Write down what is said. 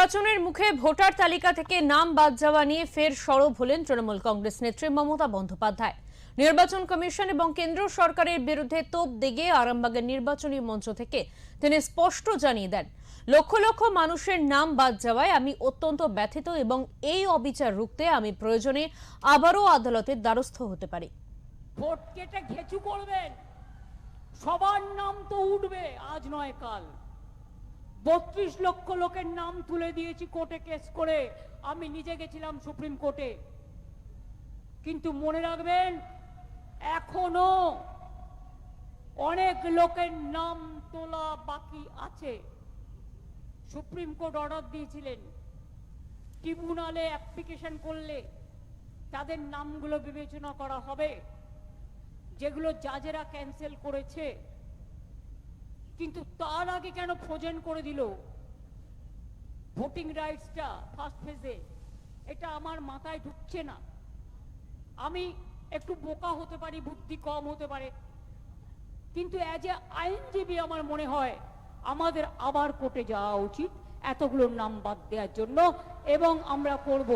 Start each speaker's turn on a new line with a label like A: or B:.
A: নির্বাচনের মুখে ভোটার তালিকা থেকে নাম বাদ যাওয়া নিয়ে ফের সরব হলেন তৃণমূল কংগ্রেস নেত্রী মমতা বন্দ্যোপাধ্যায়। নির্বাচন কমিশন এবং কেন্দ্র সরকারের বিরুদ্ধে তোপ দেগে আরামবাগের নির্বাচনী মঞ্চ থেকে তিনি স্পষ্ট জানিয়ে দেন, লক্ষ লক্ষ মানুষের নাম বাদ যাওয়ায় আমি অত্যন্ত ব্যথিত এবং এই অবিচার রুখতে আমি প্রয়োজনে আবারও আদালতের দ্বারস্থ হতে পারি।
B: ভোট কেটে ঘেঁচু করবেন, সবার নাম তো উঠবে আজ নয় কাল। 32 লক্ষ লোকের নাম তুলে দিয়েছি কোর্টে কেস করে, আমি নিজে গেছিলাম সুপ্রিম কোর্টে। কিন্তু মনে রাখবেন, এখনো অনেক লোকের নাম তোলা বাকি আছে। সুপ্রিম কোর্ট অর্ডার দিয়েছিলেন, ট্রিব্যুনালে অ্যাপ্লিকেশন করলে তাদের নামগুলো বিবেচনা করা হবে, যেগুলো জাজেরা ক্যান্সেল করেছে। কিন্তু তার আগে কেন ফ্রোজেন করে দিল ভোটিং রাইটসটা ফার্স্ট ফেজে? এটা আমার মাথায় ঢুকছে না। আমি একটু বোকা হতে পারি, বুদ্ধি কম হতে পারে, কিন্তু অ্যাজ এ আইনজীবী আমার মনে হয় আমাদের আবার কোর্টে যাওয়া উচিত এতগুলোর নাম বাদ দেওয়ার জন্য, এবং আমরা করব।